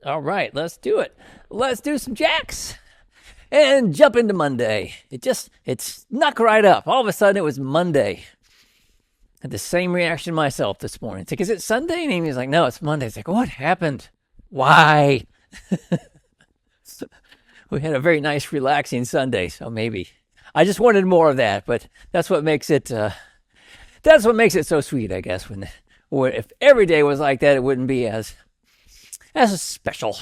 All right, let's do it. Let's do some jacks and jump into Monday. It's snuck right up. All of a sudden, it was Monday. Had the same reaction myself this morning. It's like, is it Sunday? And Amy's like, no, it's Monday. It's like, what happened? Why? We had a very nice, relaxing Sunday, so maybe. I just wanted more of that, but that's what makes it. That's what makes it so sweet, I guess. Or if every day was like that, it wouldn't be as special.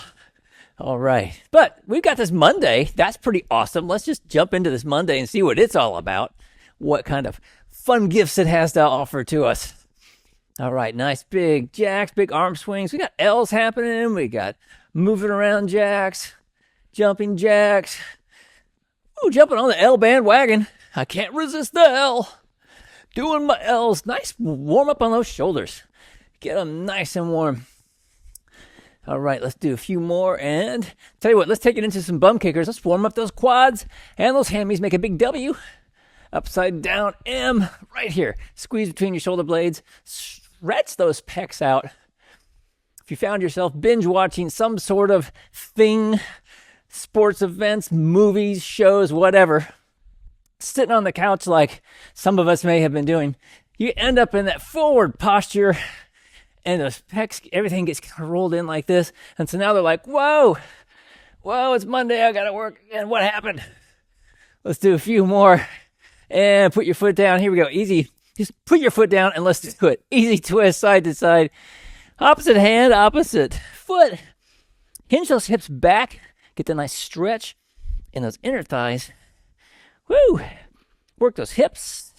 All right, but we've got this Monday. That's pretty awesome. Let's just jump into this Monday and see what it's all about. What kind of fun gifts it has to offer to us. All right, nice big jacks, big arm swings. We got L's happening. We got moving around jacks, jumping jacks. Ooh, jumping on the L bandwagon. I can't resist the L. Doing my L's. Nice warm up on those shoulders. Get them nice and warm. All right, let's do a few more. And tell you what, let's take it into some bum kickers. Let's warm up those quads and those hammies. Make a big W. Upside down M right here. Squeeze between your shoulder blades. Stretch those pecs out. If you found yourself binge watching some sort of thing, sports events, movies, shows, whatever, sitting on the couch like some of us may have been doing, you end up in that forward posture and those pecs, everything gets kind of rolled in like this. And so now they're like, whoa, it's Monday. I got to work again. What happened? Let's do a few more. And put your foot down. Here we go. Easy. Just put your foot down and let's do it. Easy twist side to side. Opposite hand, opposite foot. Hinge those hips back. Get the nice stretch in those inner thighs. Woo! Work those hips.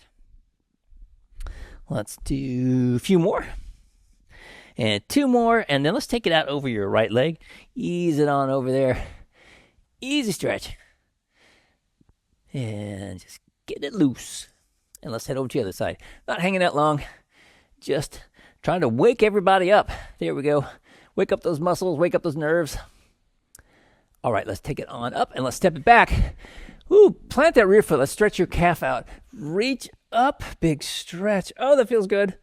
Let's do a few more. And two more. And then let's take it out over your right leg. Ease it on over there. Easy stretch. And just get it loose. And let's head over to the other side. Not hanging that long. Just trying to wake everybody up. There we go. Wake up those muscles. Wake up those nerves. All right, let's take it on up and let's step it back. Ooh, plant that rear foot. Let's stretch your calf out. Reach up. Big stretch. Oh, that feels good.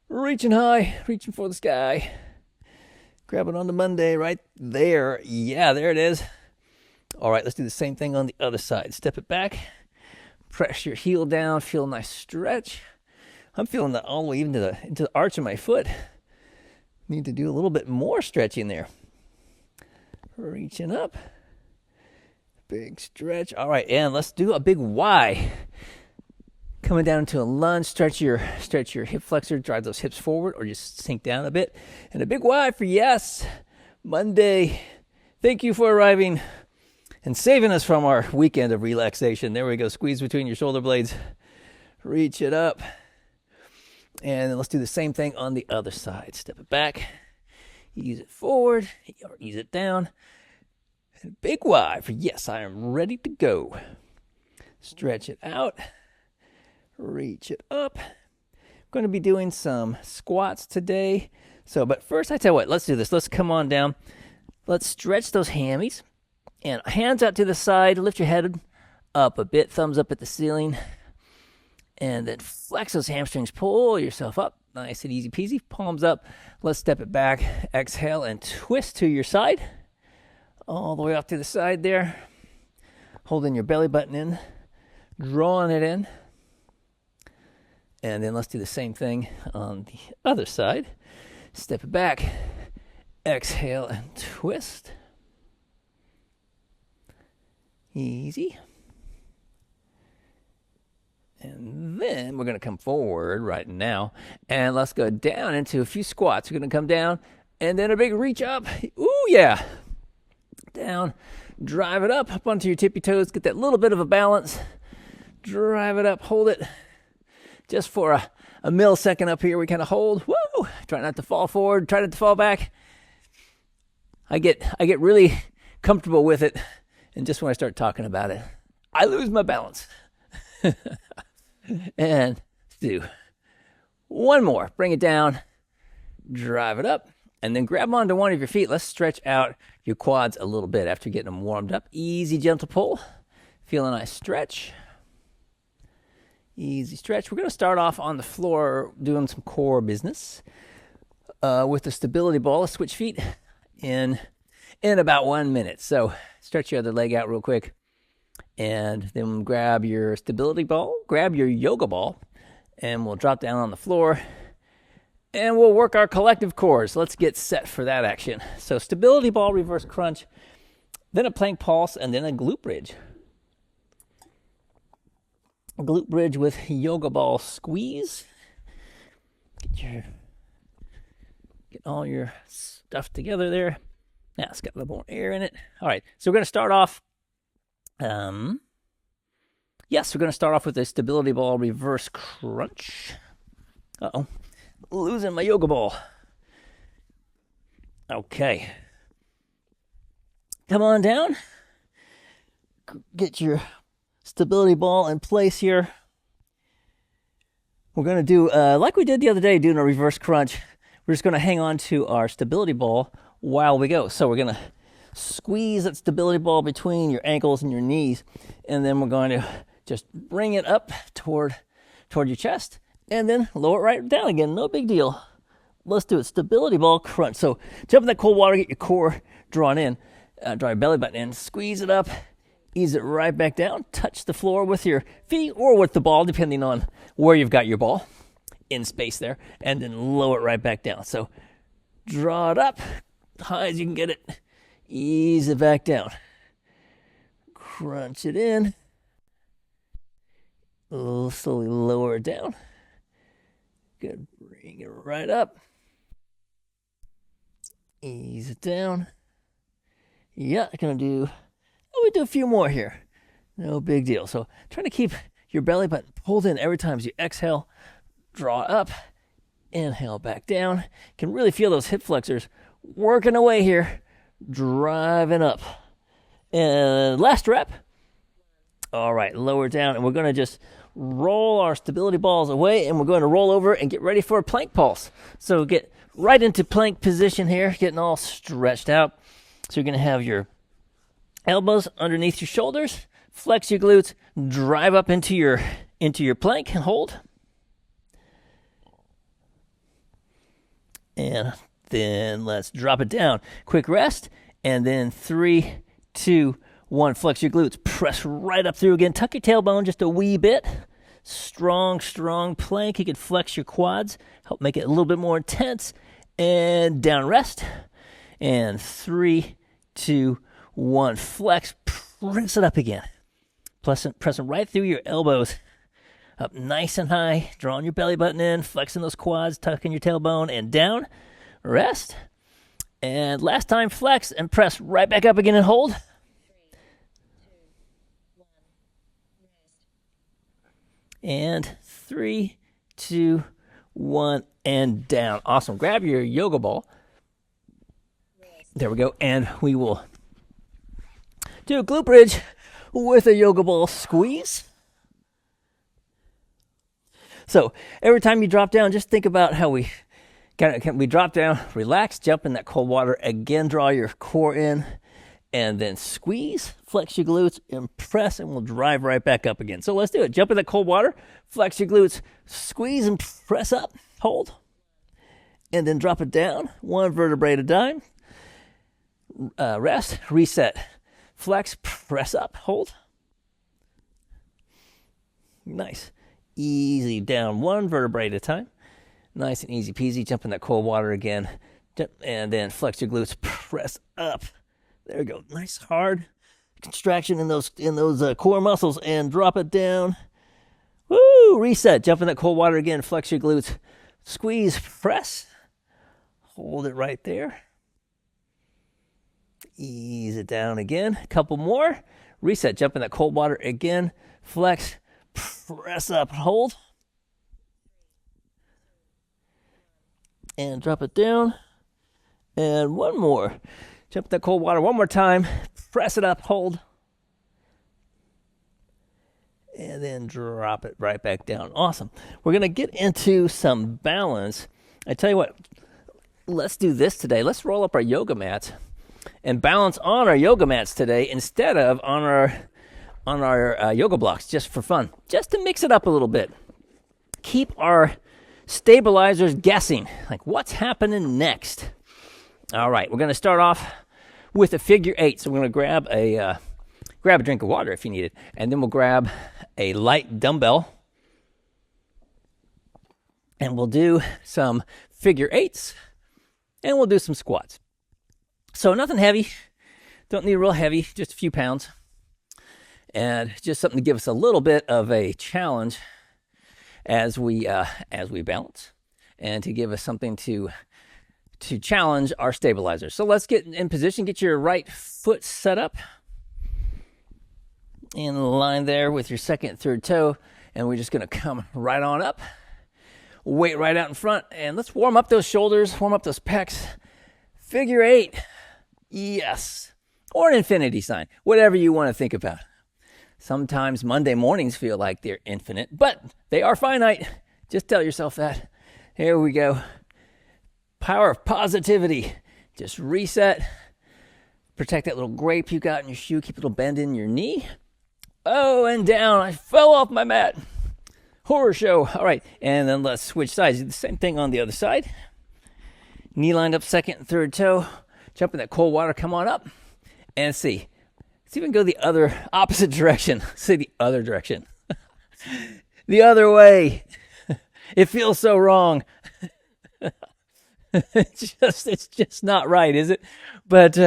Reaching high. Reaching for the sky. Grab it on the Monday right there. Yeah, there it is. All right, let's do the same thing on the other side. Step it back. Press your heel down. Feel a nice stretch. I'm feeling that all the way even into the arch of my foot. Need to do a little bit more stretching there. Reaching up. Big stretch. All right, and let's do a big Y. Coming down into a lunge. Stretch your hip flexor. Drive those hips forward or just sink down a bit. And a big Y for yes. Monday. Thank you for arriving and saving us from our weekend of relaxation. There we go. Squeeze between your shoulder blades. Reach it up. And then let's do the same thing on the other side. Step it back. Ease it forward. Or ease it down. And a big Y for yes, I am ready to go. Stretch it out. Reach it up. I'm going to be doing some squats today. But first, I tell you what, let's do this. Let's come on down. Let's stretch those hammies. And hands out to the side. Lift your head up a bit. Thumbs up at the ceiling. And then flex those hamstrings. Pull yourself up. Nice and easy peasy. Palms up. Let's step it back. Exhale and twist to your side. All the way off to the side there. Holding your belly button in. Drawing it in. And then let's do the same thing on the other side. Step it back. Exhale and twist. Easy. And then we're going to come forward right now. And let's go down into a few squats. We're going to come down and then a big reach up. Ooh, yeah. Down. Drive it up onto your tippy toes. Get that little bit of a balance. Drive it up. Hold it. Just for a millisecond up here, we kind of hold. Woo! Try not to fall forward. Try not to fall back. I get really comfortable with it. And just when I start talking about it, I lose my balance. And let's do one more. Bring it down. Drive it up. And then grab onto one of your feet. Let's stretch out your quads a little bit after getting them warmed up. Easy, gentle pull. Feel a nice stretch. Easy stretch. We're going to start off on the floor doing some core business with the stability ball. Let's switch feet in in about 1 minute. So stretch your other leg out real quick, and then grab your stability ball, grab your yoga ball, and we'll drop down on the floor, and we'll work our collective cores. Let's get set for that action. So stability ball, reverse crunch, then a plank pulse, and then a glute bridge. Glute bridge with yoga ball squeeze. Get all your stuff together there. Now it's got a little more air in it. All right, so we're going to start off. We're going to start off with a stability ball reverse crunch. Uh-oh, losing my yoga ball. Okay. Come on down. Get your stability ball in place here. We're going to do, like we did the other day, doing a reverse crunch. We're just going to hang on to our stability ball while we go. So we're going to squeeze that stability ball between your ankles and your knees, and then we're going to just bring it up toward your chest, and then lower it right down again. No big deal. Let's do it. Stability ball crunch. So jump in that cold water, get your core drawn in, draw your belly button in, squeeze it up, ease it right back down, touch the floor with your feet or with the ball, depending on where you've got your ball in space there, and then lower it right back down. So draw it up, high as you can get it, ease it back down, crunch it in, slowly lower it down. Good, bring it right up, ease it down. Yeah, we do a few more here. No big deal. So try to keep your belly button pulled in every time as you exhale. Draw up, inhale back down. You can really feel those hip flexors working away here, driving up. And last rep. All right, lower down, and we're going to just roll our stability balls away, and we're going to roll over and get ready for a plank pulse. So get right into plank position here, getting all stretched out. So you're going to have your elbows underneath your shoulders, flex your glutes, drive up into your plank and hold. And then let's drop it down. Quick rest, and then 3, 2, 1. Flex your glutes, press right up through again. Tuck your tailbone just a wee bit. Strong plank. You can flex your quads, help make it a little bit more intense. And down rest. And 3, 2, 1. Flex, press it up again. Press it right through your elbows. Up nice and high, drawing your belly button in, flexing those quads, tucking your tailbone, and down. Rest. And last time, flex and press right back up again and hold. 3, 2, 1, rest. And 3, 2, 1, and down. Awesome. Grab your yoga ball. Rest. There we go. And we will do a glute bridge with a yoga ball squeeze. So every time you drop down, just think about how we drop down, relax, jump in that cold water, again, draw your core in, and then squeeze, flex your glutes, and press, and we'll drive right back up again. So let's do it. Jump in that cold water, flex your glutes, squeeze and press up, hold, and then drop it down, 1 vertebrae at a time. Rest, reset, flex, press up, hold. Nice. Easy down, 1 vertebrae at a time. Nice and easy peasy. Jump in that cold water again. And then flex your glutes, press up. There we go. Nice hard contraction in those core muscles, and drop it down. Woo! Reset. Jump in that cold water again. Flex your glutes. Squeeze, press. Hold it right there. Ease it down again. A couple more. Reset. Jump in that cold water again. Flex. Press up, hold, and drop it down, and one more. Jump in that cold water one more time, press it up, hold, and then drop it right back down. Awesome. We're going to get into some balance. I tell you what, let's do this today. Let's roll up our yoga mats and balance on our yoga mats today instead of on our yoga blocks, just for fun, just to mix it up a little bit. Keep our stabilizers guessing, like what's happening next. All right, we're going to start off with a figure 8. So we're going to grab a drink of water if you need it, and then we'll grab a light dumbbell, and we'll do some figure 8s, and we'll do some squats. So nothing heavy, don't need real heavy, just a few pounds, and just something to give us a little bit of a challenge as we balance, and to give us something to challenge our stabilizer. So let's get in position. Get your right foot set up in line there with your second and third toe, and we're just going to come right on up. Weight right out in front, and let's warm up those shoulders, warm up those pecs. Figure 8, yes, or an infinity sign, whatever you want to think about. Sometimes Monday mornings feel like they're infinite, but they are finite. Just tell yourself that. Here we go. Power of positivity. Just reset. Protect that little grape you got in your shoe. Keep a little bend in your knee. Oh, and down. I fell off my mat. Horror show. All right, and then let's switch sides. Do the same thing on the other side. Knee lined up, second and third toe. Jump in that cold water. Come on up. And see. Let's even go the other opposite direction. See the other direction. The other way. It feels so wrong. It's just not right, is it? But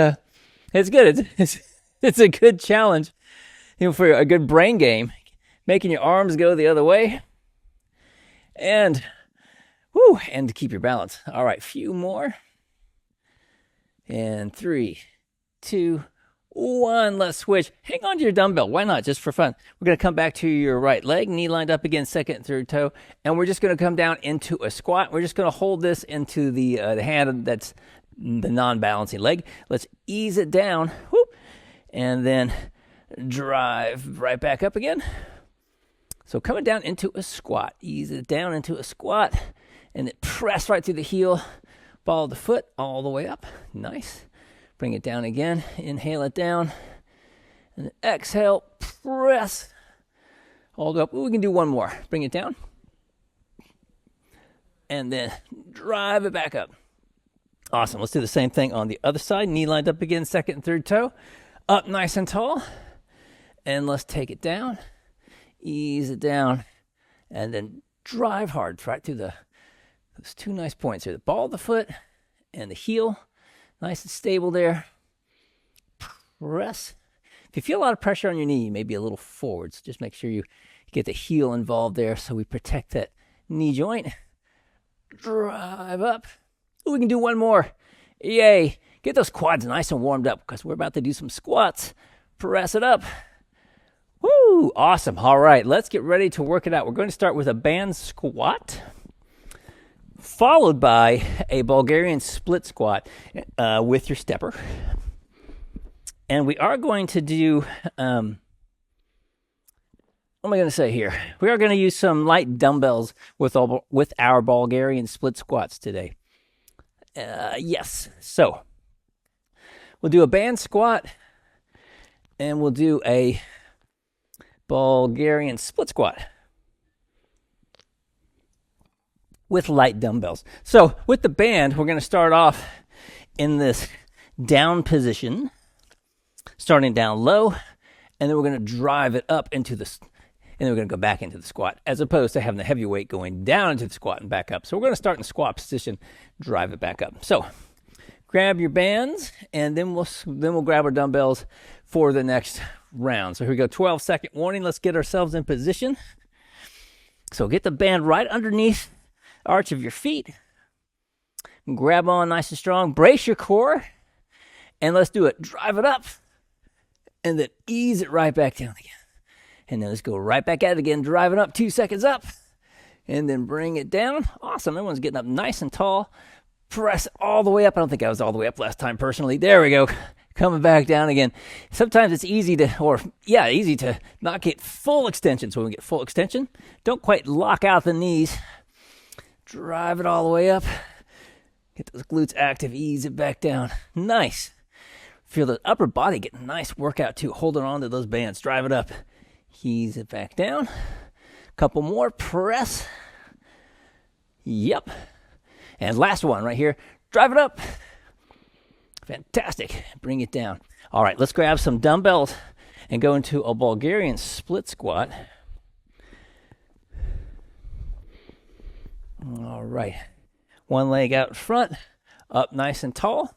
it's good. It's a good challenge, for a good brain game. Making your arms go the other way. And to keep your balance. All right, few more. And 3, 2, 1. Let's switch. Hang on to your dumbbell. Why not? Just for fun. We're going to come back to your right leg, knee lined up against second and third toe, and we're just going to come down into a squat. We're just going to hold this into the hand that's the non-balancing leg. Let's ease it down. Whoop, and then drive right back up again. So coming down into a squat, ease it down into a squat, and then press right through the heel, follow the foot all the way up. Nice. Bring it down again, inhale it down, and exhale, press all the way up. Ooh, we can do one more. Bring it down, and then drive it back up. Awesome. Let's do the same thing on the other side. Knee lined up again, second and third toe, up nice and tall, and let's take it down. Ease it down, and then drive hard right through those two nice points here. The ball of the foot and the heel. Nice and stable there. Press. If you feel a lot of pressure on your knee, you may be a little forward. So just make sure you get the heel involved there so we protect that knee joint. Drive up. Ooh, we can do one more. Yay. Get those quads nice and warmed up because we're about to do some squats. Press it up. Woo! Awesome. All right, let's get ready to work it out. We're going to start with a band squat, followed by a Bulgarian split squat with your stepper. And we are going to do, what am I going to say here? We are going to use some light dumbbells with our Bulgarian split squats today. Yes. So we'll do a band squat, and we'll do a Bulgarian split squat with light dumbbells. So with the band, we're going to start off in this down position, starting down low, and then we're going to drive it up into this, and then we're going to go back into the squat, as opposed to having the heavy weight going down into the squat and back up. So we're going to start in the squat position, drive it back up. So grab your bands, and then we'll grab our dumbbells for the next round. So here we go, 12-second warning. Let's get ourselves in position. So get the band right underneath the arch of your feet. Grab on nice and strong. Brace your core. And let's do it. Drive it up. And then ease it right back down again. And then let's go right back at it again. Drive it up, 2 seconds up. And then bring it down. Awesome. Everyone's getting up nice and tall. Press all the way up. I don't think I was all the way up last time personally. There we go. Coming back down again. Sometimes it's easy to not get full extension. So when we get full extension, don't quite lock out the knees. Drive it all the way up. Get those glutes active. Ease it back down. Nice. Feel the upper body getting a nice workout too. Holding on to those bands. Drive it up. Ease it back down. Couple more. Press. Yep. And last one right here. Drive it up. Fantastic. Bring it down. All right, let's grab some dumbbells and go into a Bulgarian split squat. All right. One leg out in front, up nice and tall.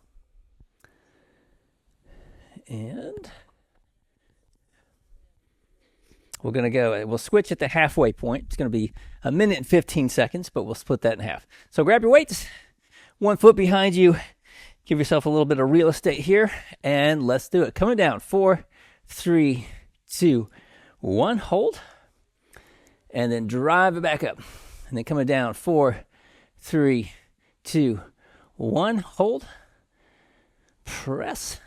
And we'll switch at the halfway point. It's going to be 1 minute and 15 seconds, but we'll split that in half. So grab your weights, 1 foot behind you. Give yourself a little bit of real estate here, and let's do it. Coming down, 4, 3, 2, 1, hold, and then drive it back up. And then coming down, 4, 3, 2, 1, hold, press.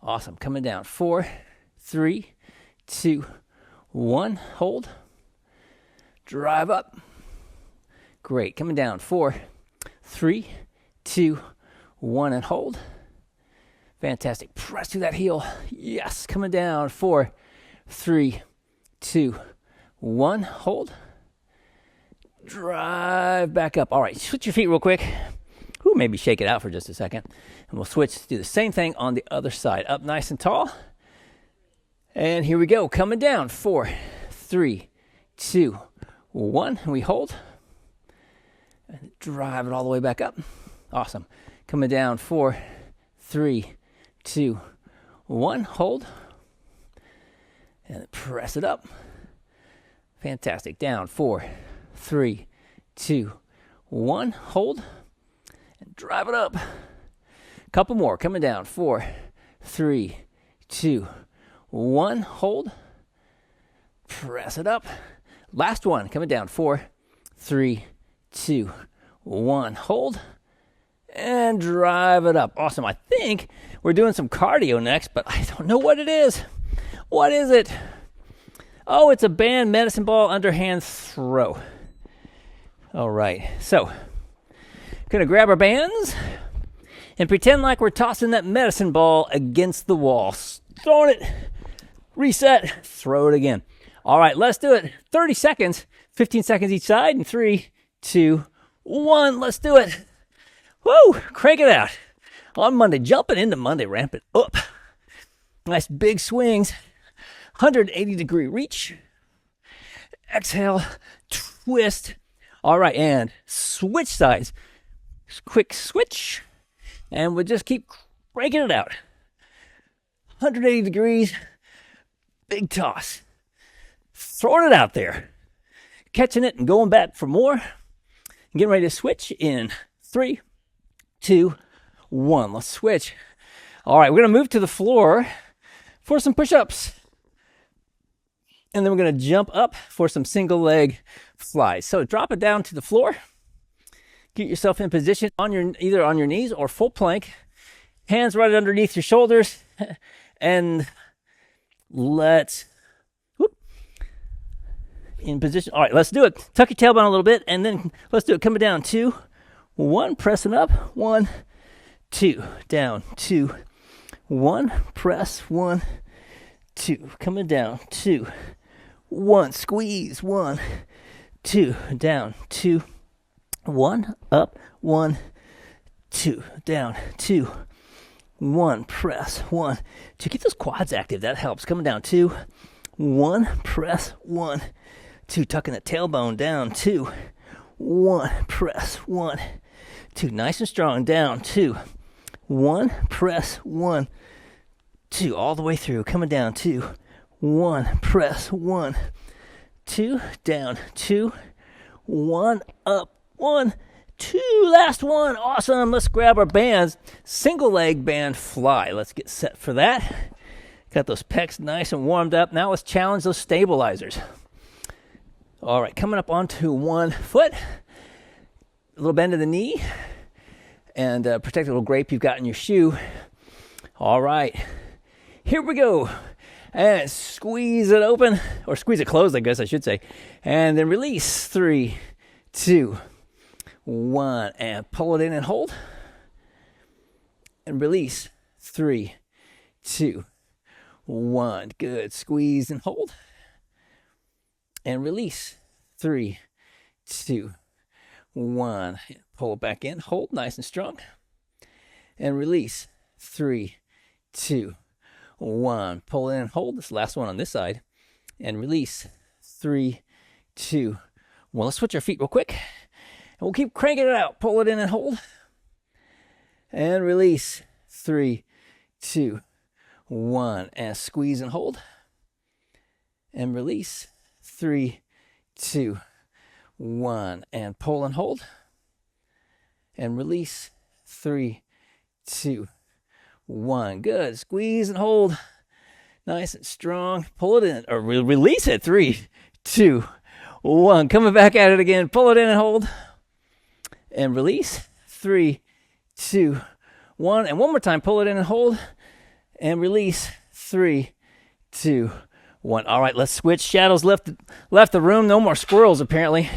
Awesome. Coming down, 4, 3, 2, 1, hold, drive up. Great. Coming down, 4, 3, 2, 1, and hold. Fantastic. Press through that heel. Yes. Coming down, 4, 3, 2, 1, hold, drive back up. All right. Switch your feet real quick. Maybe shake it out for just a second. And we'll switch, do the same thing on the other side. Up nice and tall. And here we go. Coming down. 4, 3, 2, 1. And we hold. And drive it all the way back up. Awesome. Coming down. 4, 3, 2, 1. Hold. And press it up. Fantastic. Down. 4, 3, 2, 1. Hold. And drive it up. Couple more. Coming down. 4, 3, 2, 1. Hold. Press it up. Last one. Coming down. 4, 3, 2, 1. Hold. And drive it up. Awesome. I think we're doing some cardio next, but I don't know what it is. What is it? Oh, it's a band medicine ball underhand throw. All right. So, gonna grab our bands and pretend like we're tossing that medicine ball against the wall. Throwing it, reset, throw it again. All right, let's do it. 30 seconds, 15 seconds each side, and 3, 2, 1. Let's do it. Woo, crank it out. On Monday, jumping into Monday, ramp it up. Nice big swings, 180-degree reach. Exhale, twist. All right, and switch sides. Quick switch, and we'll just keep cranking it out. 180 degrees, big toss. Throwing it out there. Catching it and going back for more. Getting ready to switch in 3, 2, 1. Let's switch. All right, we're going to move to the floor for some push-ups. And then we're going to jump up for some single leg flies. So drop it down to the floor. Get yourself in position on either on your knees or full plank. Hands right underneath your shoulders. And let's in position. All right, let's do it. Tuck your tailbone a little bit, and then let's do it. Coming down, 2, 1, pressing up, 1, 2, down, 2, 1, press, 1, 2, coming down, 2, 1, squeeze, 1, 2, down, 2, 1, up, 1, 2, down, 2, 1, press, 1, 2. Keep those quads active. That helps. Coming down, 2, 1, press, 1, 2. Tucking the tailbone down, 2, 1, press, 1, 2. Nice and strong. Down, 2, 1, press, 1, 2. All the way through. Coming down, 2, 1, press, 1, 2, down, 2, 1, up, 1, 2. Last one. Awesome. Let's grab our bands. Single leg band fly. Let's get set for that. Got those pecs nice and warmed up. Now let's challenge those stabilizers. All right, coming up onto 1 foot. A little bend of the knee. And protect the little grape you've got in your shoe. All right. Here we go. And squeeze it open. Or squeeze it closed, I guess I should say. And then release. 3, 2, 1. And pull it in and hold. And release. 3, 2, 1. Good. Squeeze and hold. And release. 3, 2, 1. Pull it back in. Hold nice and strong. and release. 3, 2, 1. Pull in and hold. This last one on this side. And release. 3, 2, 1. Let's switch our feet real quick. And we'll keep cranking it out. Pull it in and hold. And release. 3, 2, 1. And squeeze and hold. And release. 3, 2, 1. And pull and hold. And release. 3, 2, 1. Good. Squeeze and hold. Nice and strong. Pull it in. Or release it. 3, 2, 1. Coming back at it again. Pull it in and hold. And release. 3, 2, 1. And one more time. Pull it in and hold. And release. 3, 2, 1. All right, let's switch. Shadows left the room. No more squirrels, apparently.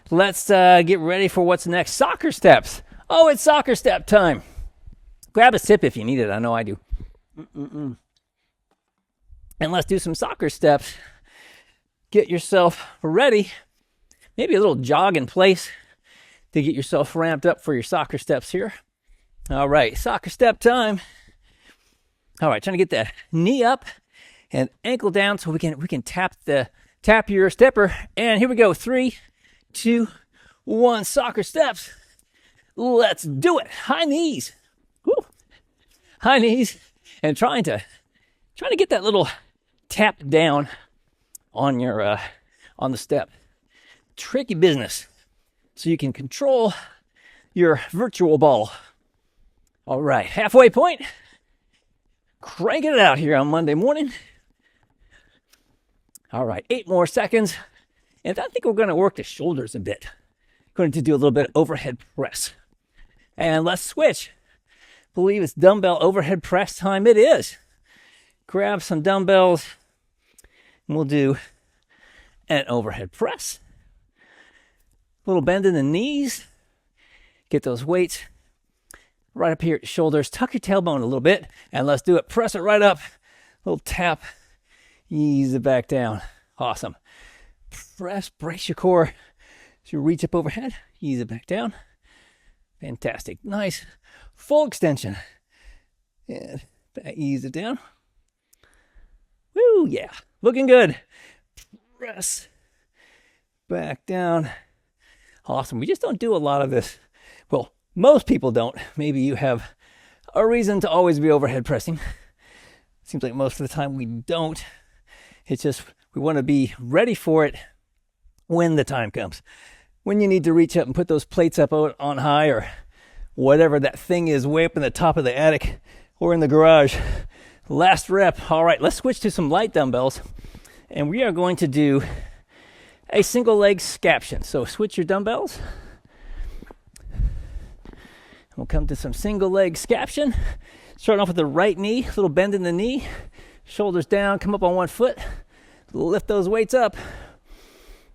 Let's get ready for what's next. Soccer steps. Oh, it's soccer step time. Grab a sip if you need it. I know I do. And let's do some soccer steps. Get yourself ready. Maybe a little jog in place to get yourself ramped up for your soccer steps here. All right, soccer step time. All right, trying to get that knee up and ankle down so we can tap your stepper. And here we go. 3, 2, 1. Soccer steps. Let's do it. High knees. Woo. High knees, and trying to get that little tap down on your on the step. Tricky business. So you can control your virtual ball. All right, halfway point. Cranking it out here on Monday morning. All right, 8 more seconds. And I think we're going to work the shoulders a bit. Going to do a little bit of overhead press. And let's switch. Believe it's dumbbell overhead press time. It is. Grab some dumbbells. And we'll do an overhead press. A little bend in the knees. Get those weights right up here at the shoulders. Tuck your tailbone a little bit. And let's do it. Press it right up. A little tap. Ease it back down. Awesome. Press, brace your core. As you reach up overhead, ease it back down. Fantastic. Nice. Full extension. And ease it down. Woo, yeah. Looking good. Press. Back down. Awesome. We just don't do a lot of this. Well, most people don't. Maybe you have a reason to always be overhead pressing. Seems like most of the time we don't. It's just we want to be ready for it when the time comes. When you need to reach up and put those plates up on high, or whatever that thing is way up in the top of the attic or in the garage. Last rep. All right, let's switch to some light dumbbells. And we are going to do a single leg scaption. So switch your dumbbells. We'll come to some single leg scaption. Starting off with the right knee, a little bend in the knee. Shoulders down, come up on one foot. Lift those weights up.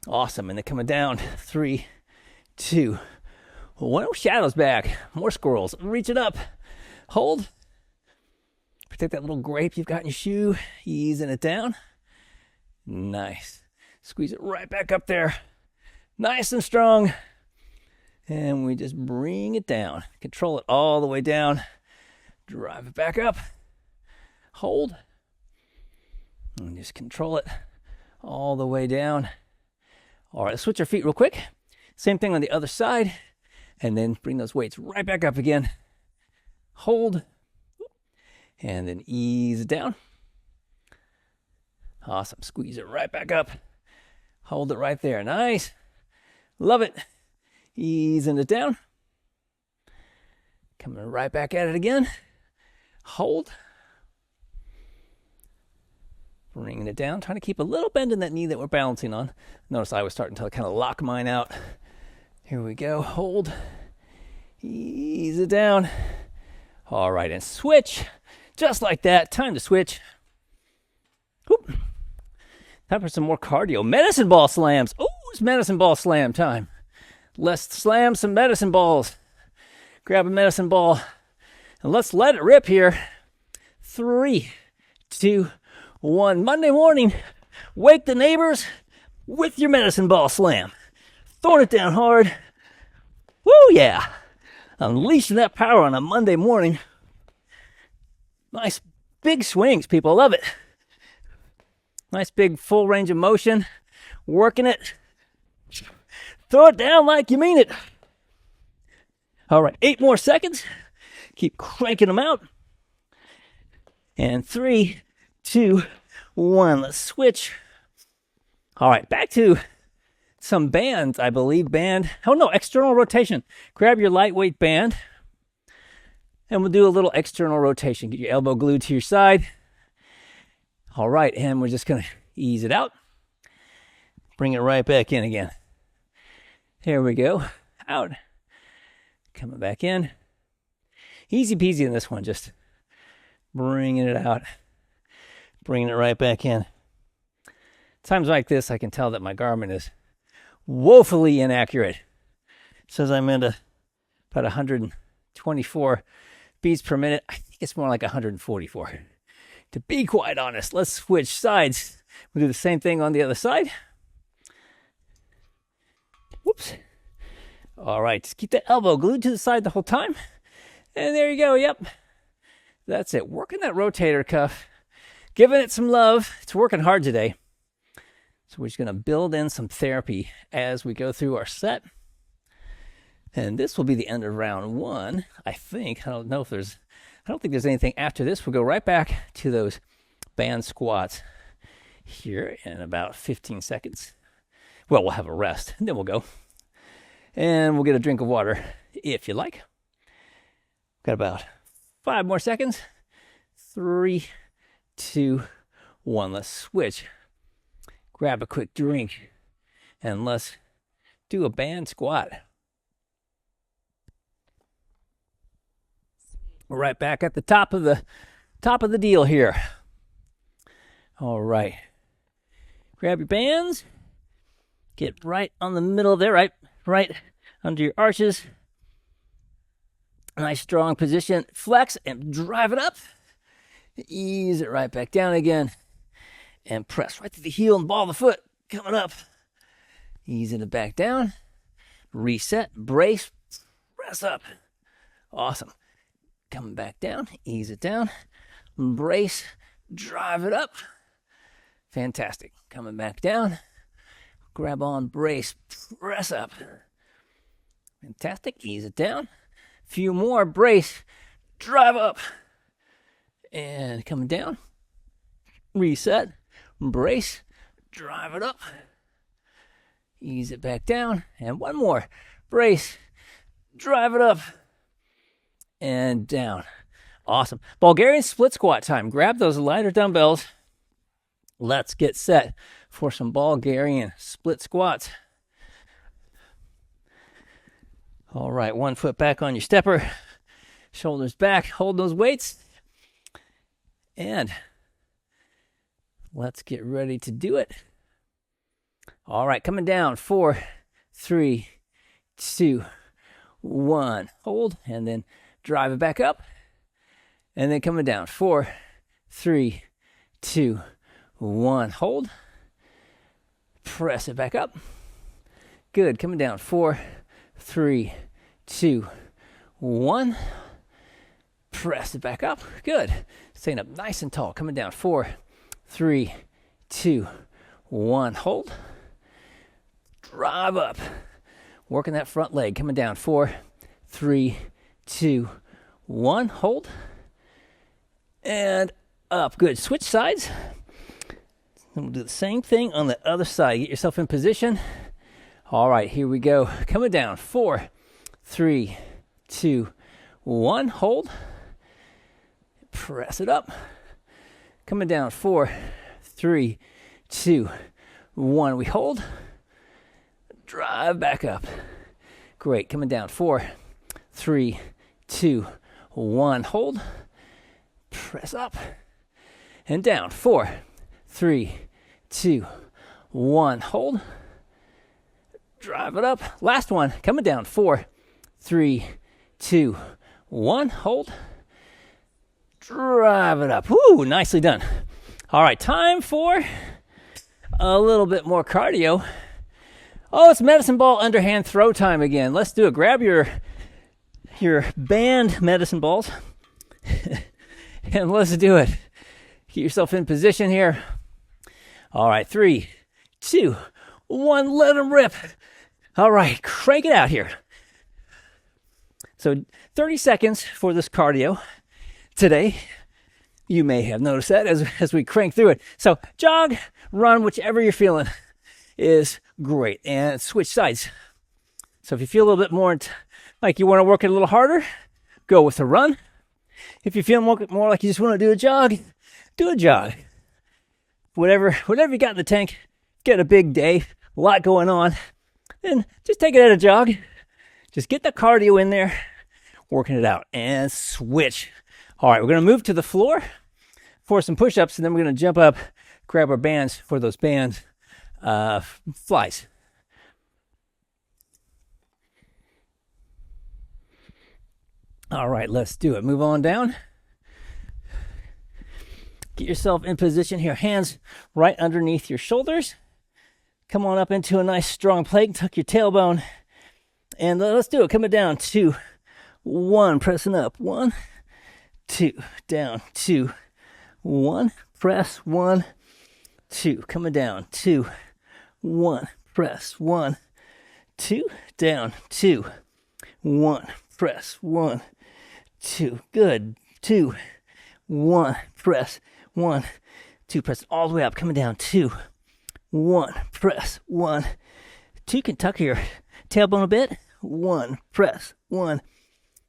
Awesome. And then coming down. 3, 2, 1. Oh, shadows back. More squirrels. Reach it up. Hold. Protect that little grape you've got in your shoe. Easing it down. Nice. Squeeze it right back up there. Nice and strong. And we just bring it down. Control it all the way down. Drive it back up. Hold. And just control it all the way down. All right, let's switch our feet real quick. Same thing on the other side. And then bring those weights right back up again. Hold. And then ease it down. Awesome. Squeeze it right back up. Hold it right there. Nice. Love it. Easing it down. Coming right back at it again. Hold. Bringing it down. Trying to keep a little bend in that knee that we're balancing on. Notice I was starting to kind of lock mine out. Here we go. Hold. Ease it down. All right, and switch. Just like that. Time to switch. Whoop. Time for some more cardio. Medicine ball slams. Oh, it's medicine ball slam time. Let's slam some medicine balls. Grab a medicine ball. And let's let it rip here. 3, 2, 1. Monday morning. Wake the neighbors with your medicine ball slam. Throwing it down hard. Woo, yeah. Unleashing that power on a Monday morning. Nice big swings, people. Love it. Nice big full range of motion. Working it. Throw it down like you mean it. All right, 8 more seconds. Keep cranking them out. And 3, 2, 1. Let's switch. All right, back to some bands, I believe. External rotation. Grab your lightweight band. And we'll do a little external rotation. Get your elbow glued to your side. All right, and we're just going to ease it out. Bring it right back in again. There we go. Out. Coming back in. Easy peasy in this one. Just bringing it out. Bringing it right back in. Times like this, I can tell that my Garmin is woefully inaccurate. It says I'm into about 124 beats per minute. I think it's more like 144. To be quite honest, let's switch sides. We'll do the same thing on the other side. Whoops. All right, just keep the elbow glued to the side the whole time. And there you go, yep. That's it, working that rotator cuff. Giving it some love. It's working hard today. So we're just gonna build in some therapy as we go through our set. And this will be the end of round 1, I think. I don't think there's anything after this. We'll go right back to those band squats here in about 15 seconds. Well, we'll have a rest, and then we'll go. And we'll get a drink of water if you like. Got about 5 more seconds. 3, 2, 1. Let's switch. Grab a quick drink, and let's do a band squat. We're right back at the top of the deal here. All right. Grab your bands. Get right on the middle there, right under your arches. Nice strong position. Flex and drive it up. Ease it right back down again. And press right to the heel and ball of the foot. Coming up. Easing it back down. Reset. Brace. Press up. Awesome. Coming back down. Ease it down. Brace. Drive it up. Fantastic. Coming back down. Grab on. Brace. Press up. Fantastic. Ease it down. Few more. Brace. Drive up. And coming down. Reset. Brace. Drive it up. Ease it back down. And one more. Brace. Drive it up. And down. Awesome. Bulgarian split squat time. Grab those lighter dumbbells. Let's get set for some Bulgarian split squats. All right, 1 foot back on your stepper. Shoulders back. Hold those weights. And let's get ready to do it. All right, coming down. 4, 3, 2, 1. Hold, and then drive it back up. And then coming down. 4, 3, 2, 1. Hold. Press it back up. Good. Coming down. 4, 3, 2, 1. Press it back up. Good. Staying up nice and tall. Coming down. 4, 3, 2, 1. Hold. Drive up. Working that front leg. Coming down. 4, 3, 2, 1. Hold. And up. Good. Switch sides. Then we'll do the same thing on the other side. Get yourself in position. All right, here we go. Coming down. 4, 3, 2, 1. Hold. Press it up. Coming down. 4, 3, 2, 1. We hold. Drive back up. Great. Coming down. 4, 3, 2, 1. Hold. Press up. And down. 4, 3, 2, 1. Hold. Drive it up. Last one. Coming down. 4, 3, 2, 1. Hold. Drive it up. Woo! Nicely done. All right. Time for a little bit more cardio. Oh, it's medicine ball underhand throw time again. Let's do it. Grab your your band medicine balls. And let's do it. Get yourself in position here. All right, 3, 2, 1, let them rip. All right, crank it out here. So 30 seconds for this cardio today. You may have noticed that as we crank through it. So jog, run, whichever you're feeling is great. And switch sides. So if you feel a little bit more like you want to work it a little harder, go with a run. If you feel more like you just want to do a jog, do a jog. Whatever you got in the tank, get a big day, a lot going on, then just take it at a jog. Just get the cardio in there, working it out, and switch. All right, we're going to move to the floor for some push-ups, and then we're going to jump up, grab our bands for those band flies. All right, let's do it. Move on down. Get yourself in position here. Hands right underneath your shoulders. Come on up into a nice strong plank. Tuck your tailbone. And let's do it. Coming down. 2, 1. Pressing up. 1, 2. Down. 2, 1. Press. 1, 2. Coming down. 2, 1. Press. 1, 2. Down. 2, 1. Press. 1, 2. Good. 2, 1. Press. 1, 2. Press all the way up. Coming down. 2, 1. Press. 1, 2. You can tuck your tailbone a bit. 1. Press. 1,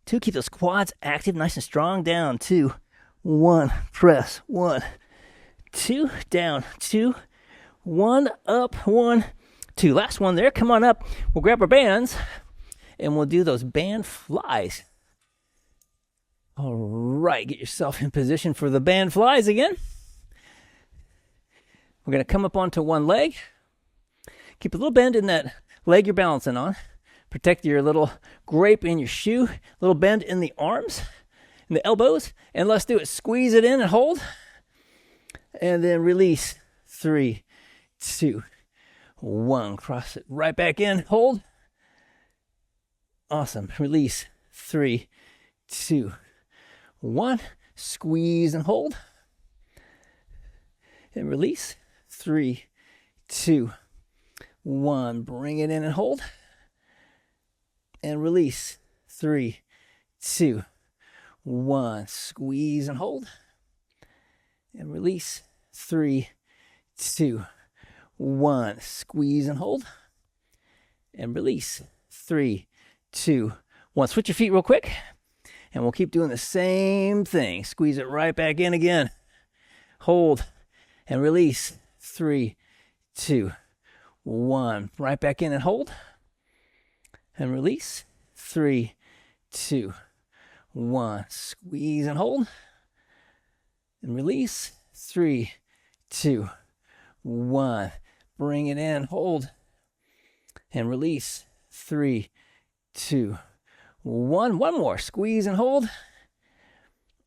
2. Keep those quads active, nice and strong. Down. 2, 1. Press. 1, 2. Down. 2, 1. Up. 1, 2. Last one there. Come on up. We'll grab our bands and we'll do those band flies. All right, get yourself in position for the band flies again. We're going to come up onto one leg. Keep a little bend in that leg you're balancing on. Protect your little grape in your shoe. A little bend in the arms, in the elbows. And let's do it. Squeeze it in and hold. And then release. 3, 2, 1. Cross it right back in. Hold. Awesome. Release. 3, 2, 1. Squeeze and hold. And release. 3, 2, 1. Bring it in and hold. And release. 3, 2, 1. Squeeze and hold. And release. 3, 2, 1. Squeeze and hold. And release. 3, 2, 1. Switch your feet real quick. And we'll keep doing the same thing. Squeeze it right back in again. Hold and release. 3, 2, 1. Right back in and hold. And release. 3, 2, 1. Squeeze and hold. And release. 3, 2, 1. Bring it in. Hold. And release. 3, 2, 1. One more. Squeeze and hold.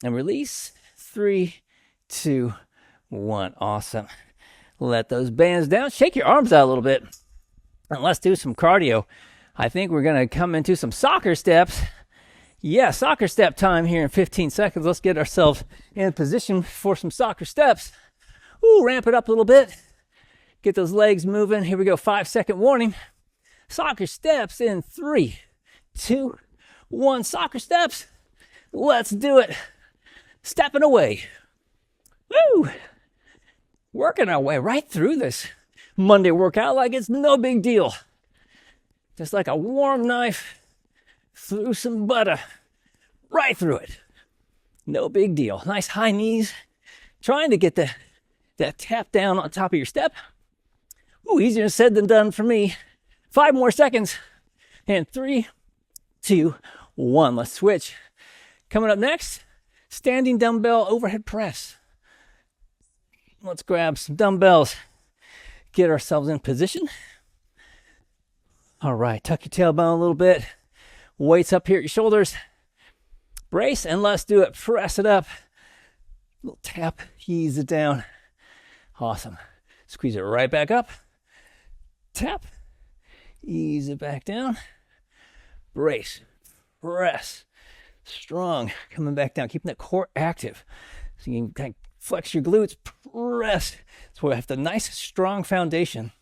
And release. 3, 2, 1. Awesome. Let those bands down. Shake your arms out a little bit. And let's do some cardio. I think we're going to come into some soccer steps. Yeah, soccer step time here in 15 seconds. Let's get ourselves in position for some soccer steps. Ooh, ramp it up a little bit. Get those legs moving. Here we go. 5-second warning. Soccer steps in 3, 2, 1. Soccer steps. Let's do it. Stepping away. Woo! Working our way right through this Monday workout like it's no big deal. Just like a warm knife through some butter. Right through it. No big deal. Nice high knees. Trying to get that tap down on top of your step. Ooh, easier said than done for me. 5 more seconds. And 3, 2, 1. Let's switch. Coming up next, standing dumbbell overhead press. Let's grab some dumbbells. Get ourselves in position. All right, tuck your tailbone a little bit. Weights up here at your shoulders. Brace, and let's do it. Press it up. Little tap, ease it down. Awesome. Squeeze it right back up. Tap. Ease it back down. Brace. Press. Strong. Coming back down, keeping that core active. So you can kind of flex your glutes, press. So we have the nice, strong foundation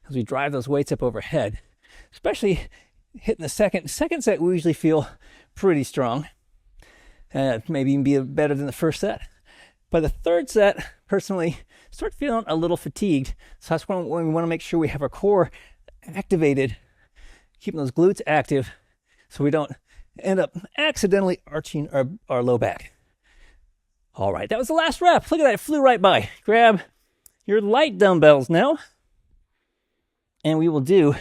as we drive those weights up overhead. Especially hitting the second set, we usually feel pretty strong. Maybe even be better than the first set. By the third set, personally, start feeling a little fatigued. So that's when we want to make sure we have our core activated, keeping those glutes active so we don't end up accidentally arching our low back. All right, that was the last rep. Look at that, it flew right by. Grab your light dumbbells now, and we will do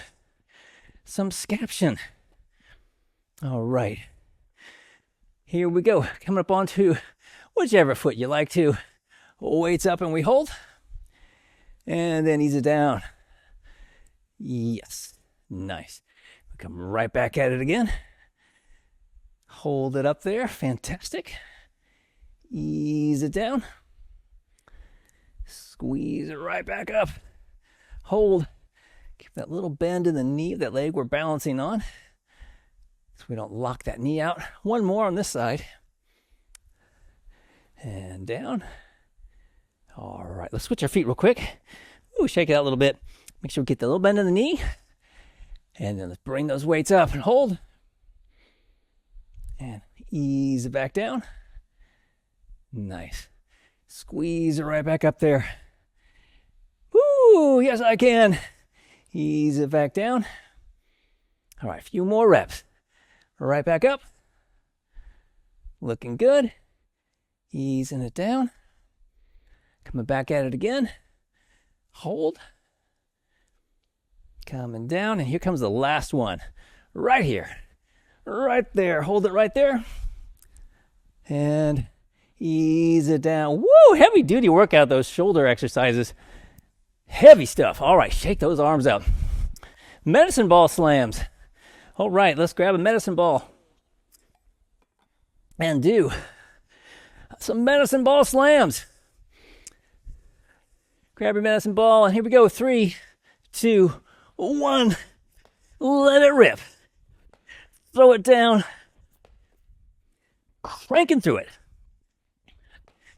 some scaption. All right, here we go. Coming up onto whichever foot you like to. Weights up and we hold. And then ease it down. Yes. Nice. We come right back at it again. Hold it up there. Fantastic. Ease it down. Squeeze it right back up. Hold. Keep that little bend in the knee of that leg we're balancing on, so we don't lock that knee out. One more on this side. And down. All right, let's switch our feet real quick. Ooh, shake it out a little bit. Make sure we get the little bend in the knee. And then let's bring those weights up and hold. And ease it back down. Nice. Squeeze it right back up there. Woo, yes I can. Ease it back down. All right, a few more reps. Right back up. Looking good. Easing it down. Coming back at it again. Hold. Coming down, and here comes the last one. Right here. Right there. Hold it right there. And ease it down. Woo! Heavy duty workout, those shoulder exercises. Heavy stuff. All right, shake those arms out. Medicine ball slams. All right, let's grab a medicine ball and do some medicine ball slams. Grab your medicine ball, and here we go. 3, 2, 1. Let it rip. Throw it down. Cranking through it.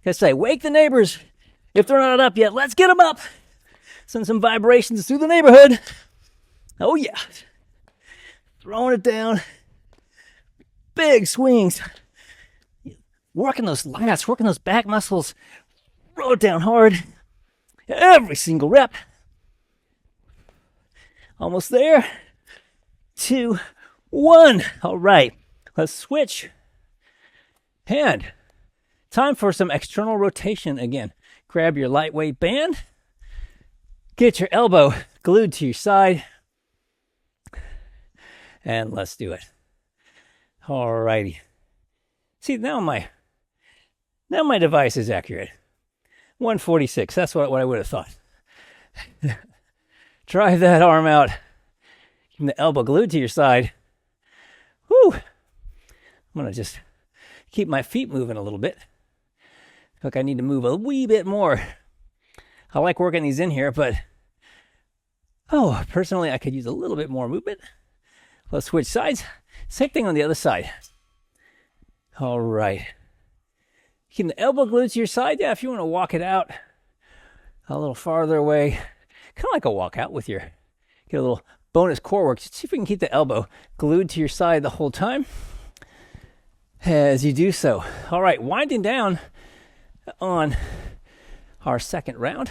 Gotta say, wake the neighbors. If they're not up yet, let's get them up. Send some vibrations through the neighborhood. Oh yeah. Throwing it down. Big swings. Working those lats, working those back muscles. Roll it down hard. Every single rep. Almost there. 2, 1. All right. Let's switch. And time for some external rotation again. Grab your lightweight band. Get your elbow glued to your side. And let's do it. All righty. See, now my device is accurate. 146. That's what I would have thought. Drive that arm out. Keep the elbow glued to your side. Whew. I'm going to just keep my feet moving a little bit. Look, I need to move a wee bit more. I like working these in here, but personally, I could use a little bit more movement. Let's switch sides. Same thing on the other side. All right. Keep the elbow glued to your side. Yeah, if you want to walk it out a little farther away, kind of like a walkout with get a little bonus core work. Just see if we can keep the elbow glued to your side the whole time as you do so. All right, winding down on our second round.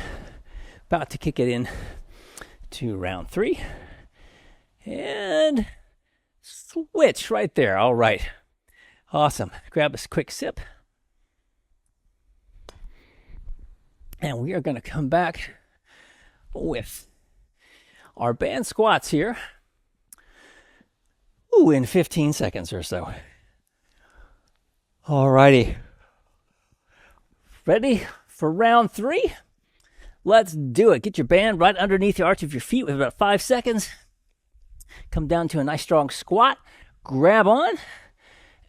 About to kick it in to round 3. And switch right there. All right. Awesome. Grab a quick sip. And we are going to come back with our band squats here. In 15 seconds or so. All righty. Ready for round 3? Let's do it. Get your band right underneath the arch of your feet with about 5 seconds. Come down to a nice strong squat. Grab on.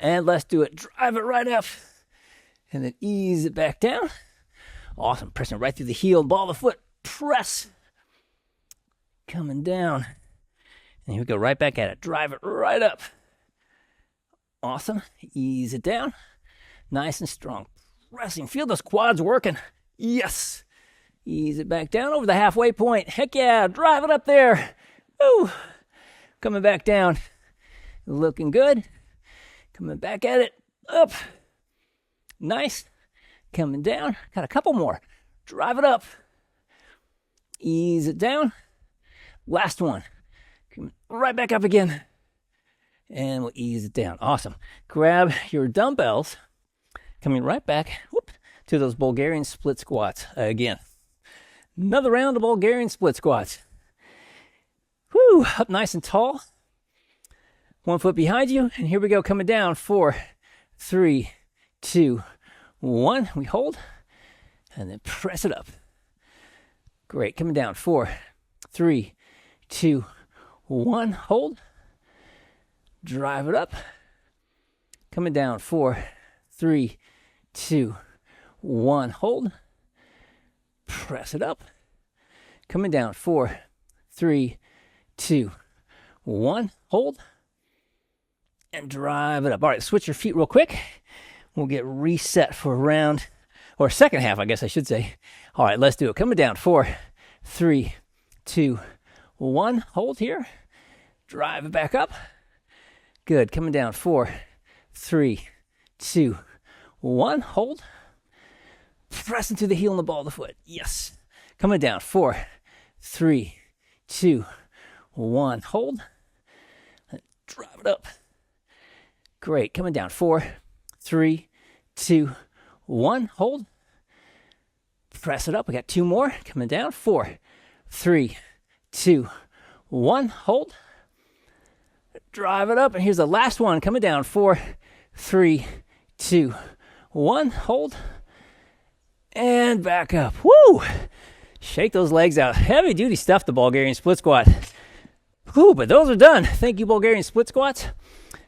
And let's do it. Drive it right up. And then ease it back down. Awesome. Pressing right through the heel. Ball of the foot. Press. Coming down. And here we go right back at it. Drive it right up. Awesome. Ease it down. Nice and strong. Pressing. Feel those quads working. Yes. Ease it back down over the halfway point. Heck yeah. Drive it up there. Woo. Coming back down. Looking good. Coming back at it. Up. Nice. Coming down. Got a couple more. Drive it up. Ease it down. Last one. Come right back up again. And we'll ease it down. Awesome. Grab your dumbbells. Coming right back to those Bulgarian split squats again. Another round of Bulgarian split squats. Woo, up nice and tall. 1 foot behind you. And here we go, coming down. 4, 3, 2, 1. We hold. And then press it up. Great. Coming down. 4, 3, 2, 1. Hold. Drive it up. Coming down. 4, 3, 2, 1. Hold. Press it up. Coming down. 4, 3, 2, 1. Hold. And drive it up. All right, switch your feet real quick. We'll get reset for a round, or second half, I guess I should say. All right, let's do it. Coming down. 4, 3, 2, 1. Hold here. Drive it back up. Good. Coming down. 4, 3, 2, 1. Hold. Press into the heel and the ball of the foot. Yes. Coming down. 4, 3, 2, 1. Hold. Drive it up. Great. Coming down. 4, 3, 2, 1. Hold. Press it up. We got 2 more. Coming down. 4, 3, 2, 1. Hold. Drive it up. And here's the last one. Coming down. 4, 3, 2, 1. Hold. And back up. Woo! Shake those legs out. Heavy duty stuff, the Bulgarian split squat. Whew, but those are done. Thank you, Bulgarian split squats.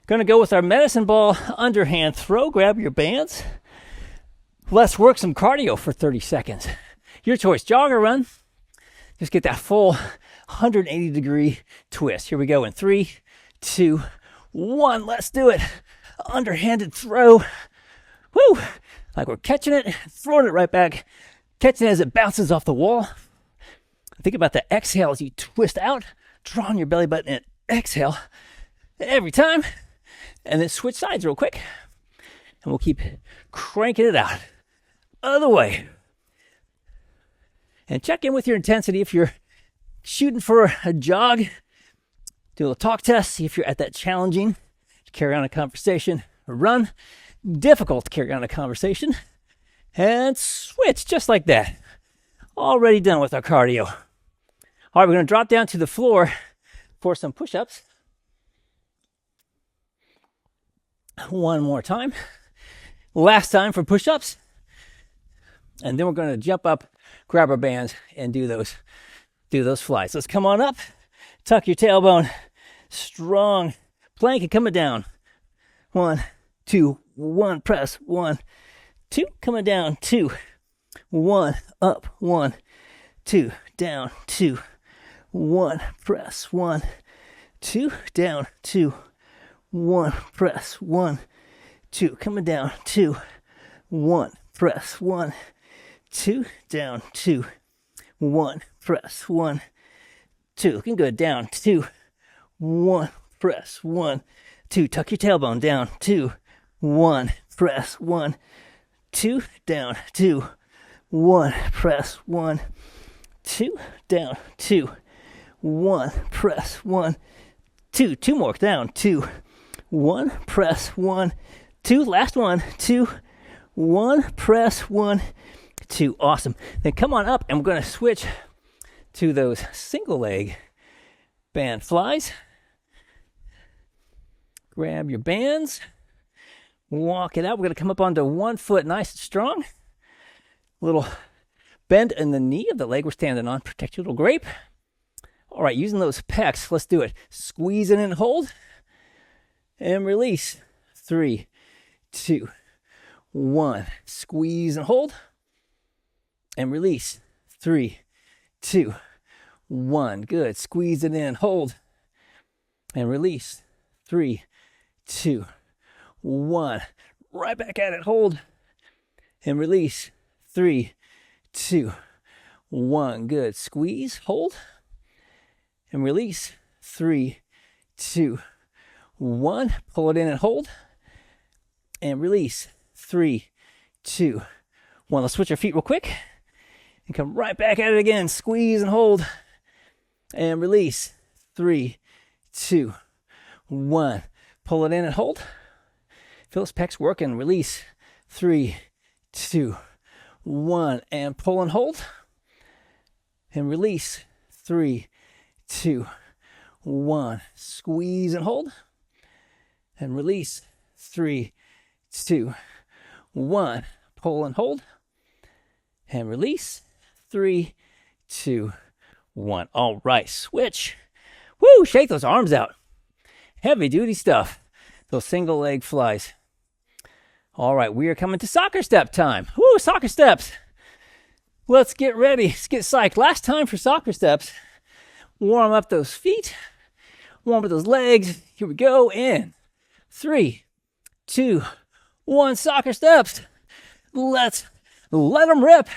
Going to go with our medicine ball underhand throw. Grab your bands. Let's work some cardio for 30 seconds. Your choice, jog or run. Just get that full 180 degree twist. Here we go in 3, 2, 1. Let's do it. Underhanded throw. Woo! Like we're catching it, throwing it right back. Catching it as it bounces off the wall. Think about the exhale as you twist out. Draw on your belly button and exhale every time. And then switch sides real quick. And we'll keep cranking it out. Other way. And check in with your intensity. If you're shooting for a jog, do a little talk test. See if you're at that challenging to carry on a conversation. A run, difficult to carry on a conversation. And switch just like that. Already done with our cardio. All right, we're going to drop down to the floor for some push-ups. One more time. Last time for push-ups. And then we're going to jump up, grab our bands, and do those flies. Let's come on up. Tuck your tailbone. Strong plank and coming down. 1, 2, 1. Press. 1, 2. Coming down. 2, 1. Up. 1, 2. Down. 2, 1. Press. 1, 2. Down. 2, 1. Press. 1, 2. Coming down. 2, 1. Press. 1, 2. Down. 2, 1. Press. 1, 2. Looking good. Down. 2, 1. Press. 1, 2. Tuck your tailbone. Down. 2, 1. Press. 1, 2. Down. 2, 1. Press. 1, 2. Down. 2, 1. Press. 1, 2. 2 more. Down. 2, 1. Press. 1, 2. Last one. 2, 1. Press. 1, 2. Awesome. Then come on up and we're going to switch to those single leg band flies. Grab your bands. Walk it out. We're going to come up onto 1 foot nice and strong. Little bend in the knee of the leg we're standing on. Protect your little grape. All right, using those pecs, let's do it. Squeeze in and hold. And release. 3, 2, 1. Squeeze and hold. And release. 3, 2, 1. Good. Squeeze it in. Hold. And release. 3, 2, 1. Right back at it. Hold and release. 3, 2, 1. Good. Squeeze. Hold and release. 3, 2, 1. Pull it in and hold and release. 3, 2, 1. Let's switch our feet real quick and come right back at it again. Squeeze and hold and release. 3, 2, 1. Pull it in and hold. Feel those pecs work and release. 3, 2, 1. And pull and hold and release. 3, 2, 1. Squeeze and hold and release. 3, 2, 1. Pull and hold and release. 3, 2, 1. All right, switch. Woo, shake those arms out. Heavy duty stuff. Those single leg flies. All right, we are coming to soccer step time. Woo, soccer steps. Let's get ready. Let's get psyched. Last time for soccer steps. Warm up those feet. Warm up those legs. Here we go. In 3, 2, 1. Soccer steps. Let's let them rip.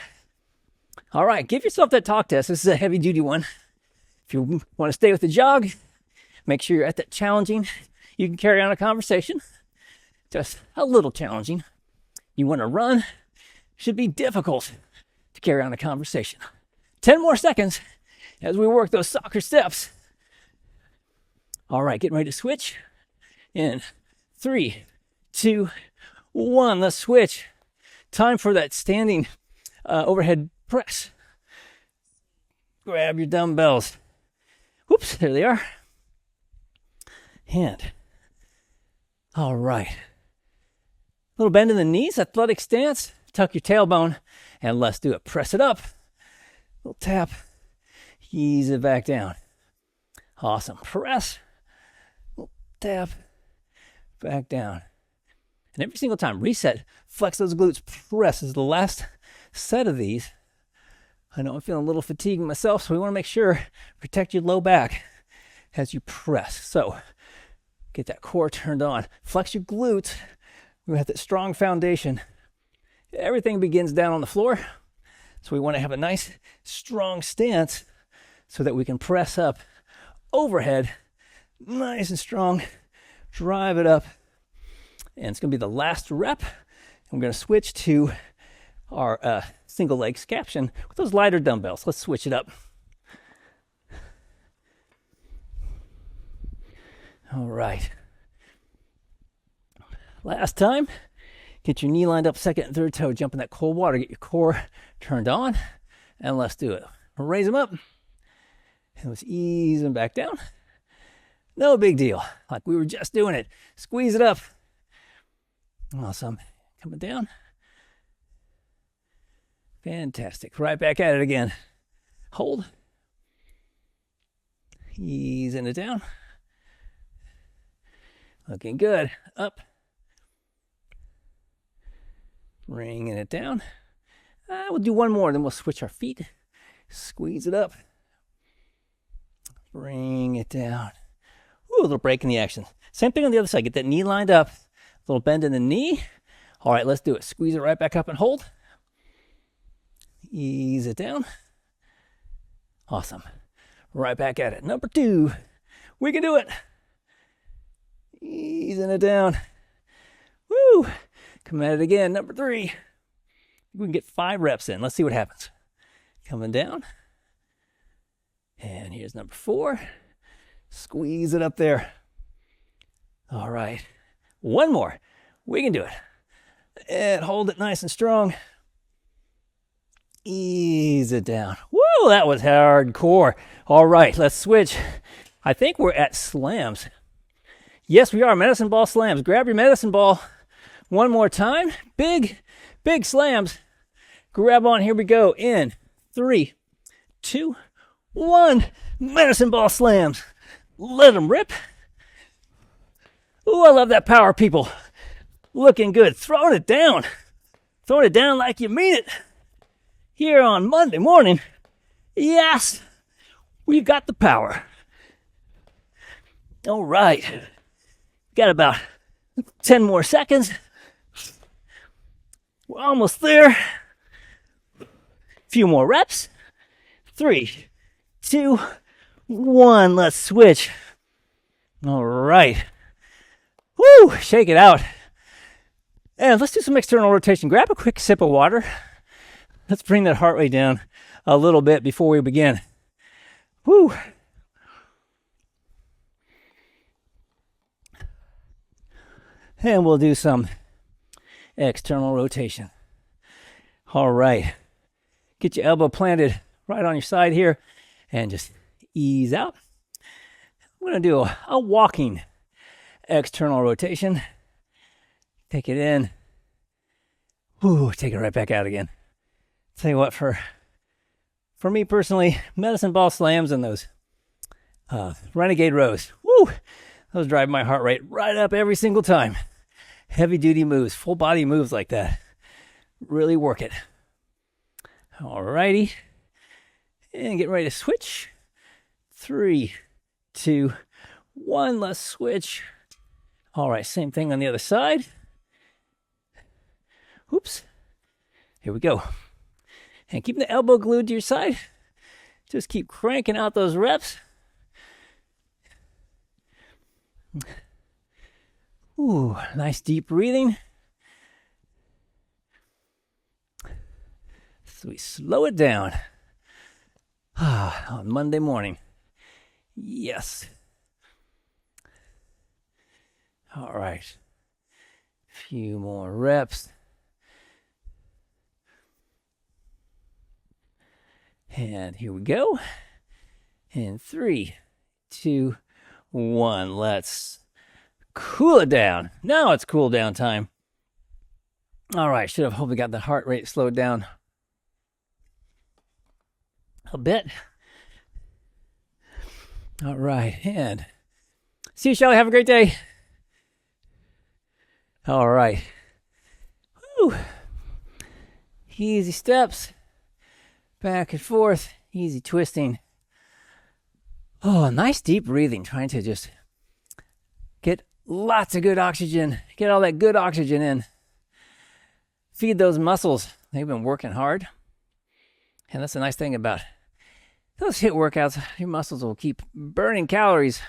All right, give yourself that talk test. This is a heavy duty one. If you want to stay with the jog, make sure you're at that challenging. You can carry on a conversation. Just a little challenging. You want to run, should be difficult to carry on a conversation. 10 more seconds as we work those soccer steps. All right, getting ready to switch. In 3, 2, 1. Let's switch. Time for that standing overhead press. Grab your dumbbells. Whoops, there they are. And, all right. Little bend in the knees, athletic stance. Tuck your tailbone, and let's do it. Press it up. Little tap. Ease it back down. Awesome. Press. Little tap. Back down. And every single time, reset. Flex those glutes. Press. This is the last set of these. I know I'm feeling a little fatigued myself, so we want to make sure protect your low back as you press. So get that core turned on. Flex your glutes. We have that strong foundation. Everything begins down on the floor, so we want to have a nice, strong stance so that we can press up overhead, nice and strong. Drive it up, and it's going to be the last rep. I'm going to switch to our single leg scaption with those lighter dumbbells. Let's switch it up. All right. Last time, get your knee lined up, second and third toe, jump in that cold water, get your core turned on, and let's do it. Raise them up, and let's ease them back down. No big deal, like we were just doing it. Squeeze it up. Awesome. Coming down. Fantastic. Right back at it again. Hold. Easing it down. Looking good. Up. Bringing it down. We'll do one more, then we'll switch our feet. Squeeze it up. Bring it down. Ooh, a little break in the action. Same thing on the other side. Get that knee lined up. A little bend in the knee. All right, let's do it. Squeeze it right back up and hold. Ease it down. Awesome. Right back at it. Number 2. We can do it. Easing it down. Woo! Come at it again. Number 3. We can get 5 reps in. Let's see what happens. Coming down. And here's number 4. Squeeze it up there. All right. One more. We can do it. And hold it nice and strong. Ease it down. Woo, that was hardcore. All right, let's switch. I think we're at slams. Yes, we are. Medicine ball slams. Grab your medicine ball one more time. Big slams. Grab on. Here we go. In 3, 2, 1. Medicine ball slams. Let them rip. Ooh, I love that power, people. Looking good. Throwing it down. Throwing it down like you mean it. Here on Monday morning. Yes, we've got the power. All right. Got about 10 more seconds. We're almost there. Few more reps. 3, 2, 1. Let's switch. All right. Woo! Shake it out. And let's do some external rotation. Grab a quick sip of water. Let's bring that heart rate down a little bit before we begin. Woo! And we'll do some external rotation. All right. Get your elbow planted right on your side here and just ease out. I'm going to do a walking external rotation. Take it in. Woo, take it right back out again. Tell you what, for me personally, medicine ball slams and those renegade rows, woo, those drive my heart rate right up every single time. Heavy duty moves, full body moves like that. Really work it. All righty. And get ready to switch. 3, 2, 1. Let's switch. All right, same thing on the other side. Oops. Here we go. And keep the elbow glued to your side. Just keep cranking out those reps. Ooh, nice deep breathing. So we slow it down. On Monday morning. Yes. All right. Few more reps. And here we go. In 3, 2, 1. Let's cool it down. Now it's cool down time. All right. Should have hopefully got the heart rate slowed down a bit. All right. And see you, Shelly. Have a great day. All right. Woo. Easy steps. Back and forth. Easy twisting. Oh, nice deep breathing. Trying to just get lots of good oxygen. Get all that good oxygen in. Feed those muscles. They've been working hard. And that's the nice thing about those HIIT workouts. Your muscles will keep burning calories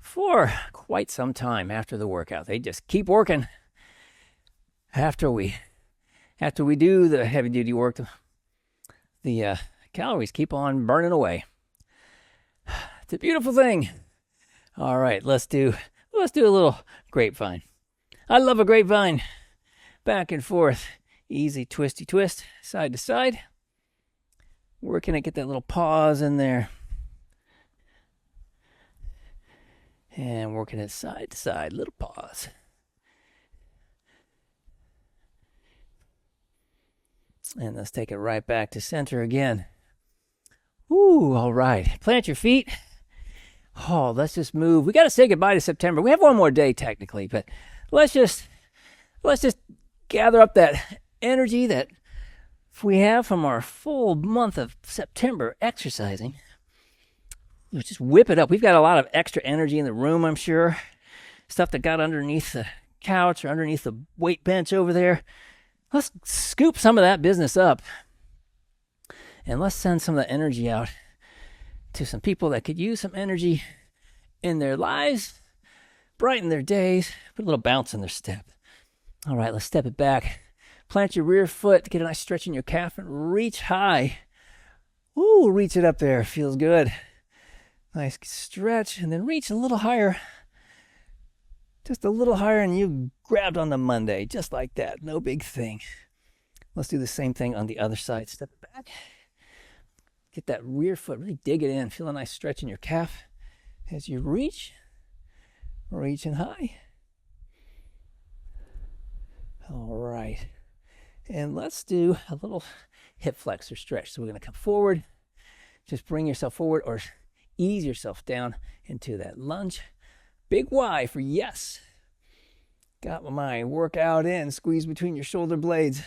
for quite some time after the workout. They just keep working. After we do the heavy duty work, the calories keep on burning away. It's a beautiful thing. All right, let's do a little grapevine. I love a grapevine. Back and forth, easy twisty twist, side to side. Working to get that little pause in there. And working it side to side, little pause. And let's take it right back to center again. Ooh, all right. Plant your feet. Oh, let's just move. We got to say goodbye to September. We have one more day technically, but let's just gather up that energy that we have from our full month of September exercising. Let's just whip it up. We've got a lot of extra energy in the room, I'm sure. Stuff that got underneath the couch or underneath the weight bench over there. Let's scoop some of that business up. And let's send some of the energy out to some people that could use some energy in their lives, brighten their days, put a little bounce in their step. All right, let's step it back. Plant your rear foot, get a nice stretch in your calf, and reach high. Ooh, reach it up there. Feels good. Nice stretch, and then reach a little higher. Just a little higher, and you grabbed on the Monday, just like that. No big thing. Let's do the same thing on the other side. Step it back. Get that rear foot, really dig it in. Feel a nice stretch in your calf as you reach. Reaching high. All right. And let's do a little hip flexor stretch. So we're going to come forward. Just bring yourself forward or ease yourself down into that lunge. Big Y for yes. Got my workout in. Squeeze between your shoulder blades.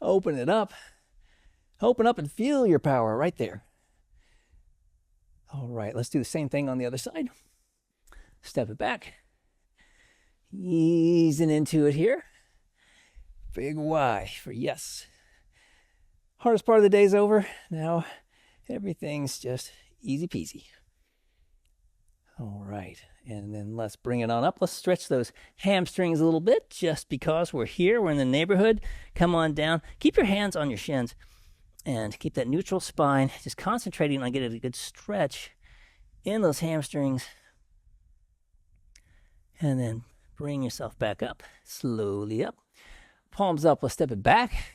Open it up. Open up and feel your power right there. All right, let's do the same thing on the other side. Step it back. Easing into it here. Big Y for yes. Hardest part of the day's over. Now everything's just easy peasy. All right, and then let's bring it on up. Let's stretch those hamstrings a little bit just because we're here. We're in the neighborhood. Come on down. Keep your hands on your shins and keep that neutral spine. Just concentrating on getting a good stretch in those hamstrings. And then bring yourself back up, slowly up. Palms up, let's step it back.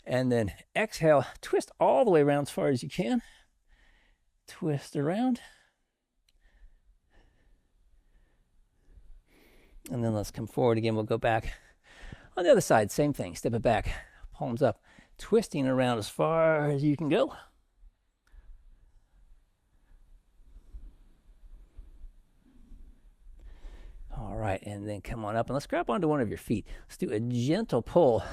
And then exhale, twist all the way around as far as you can. Twist around. And then let's come forward again. We'll go back on the other side. Same thing. Step it back. Palms up. Twisting around as far as you can go. All right. And then come on up and let's grab onto one of your feet. Let's do a gentle pull.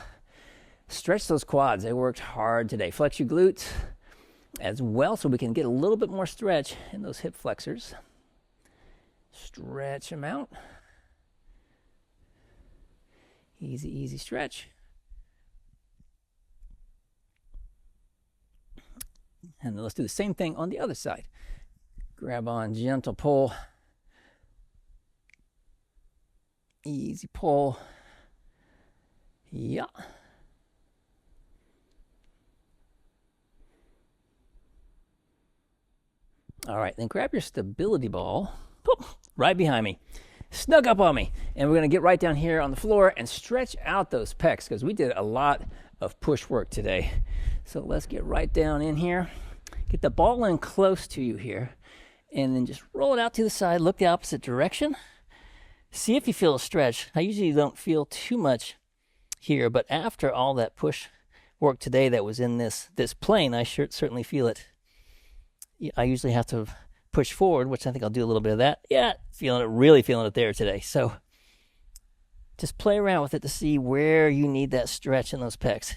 Stretch those quads. They worked hard today. Flex your glutes as well so we can get a little bit more stretch in those hip flexors. Stretch them out. Easy, easy stretch. And then let's do the same thing on the other side. Grab on, gentle pull. Easy pull. Yeah. All right, then grab your stability ball right behind me. Snug up on me. And we're going to get right down here on the floor and stretch out those pecs because we did a lot of push work today. So let's get right down in here. Get the ball in close to you here. And then just roll it out to the side. Look the opposite direction. See if you feel a stretch. I usually don't feel too much here, but after all that push work today that was in this plane, I certainly feel it. I usually have to push forward, which I think I'll do a little bit of that. Yeah, really feeling it there today. So just play around with it to see where you need that stretch in those pecs.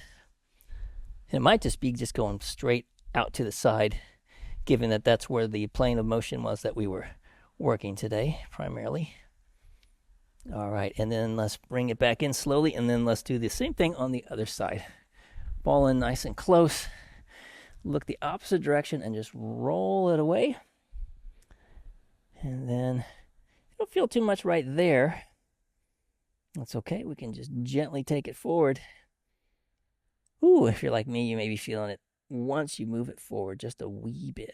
And it might just be just going straight out to the side, given that that's where the plane of motion was that we were working today, primarily. All right, and then let's bring it back in slowly, and then let's do the same thing on the other side. Ball in nice and close. Look the opposite direction and just roll it away. And then if you don't feel too much right there, that's okay. We can just gently take it forward. Ooh, if you're like me, you may be feeling it once you move it forward just a wee bit.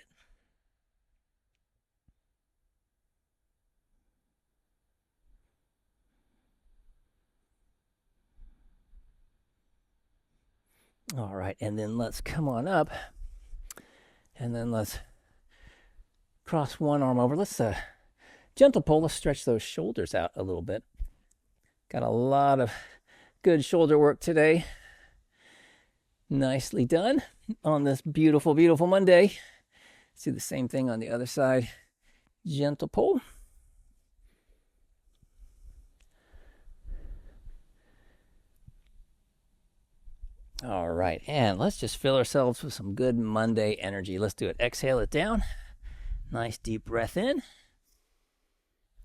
All right, and then let's come on up. And then let's cross one arm over. Let's gentle pull. Let's stretch those shoulders out a little bit. Got a lot of good shoulder work today. Nicely done on this beautiful, beautiful Monday. Let's do the same thing on the other side. Gentle pull. All right, and let's just fill ourselves with some good Monday energy. Let's do it. Exhale it down. Nice deep breath in.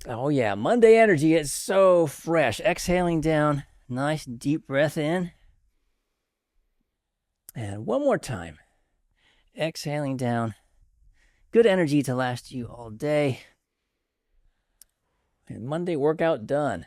Oh yeah, Monday energy is so fresh. Exhaling down. Nice deep breath in. And one more time. Exhaling down. Good energy to last you all day. And Monday workout done.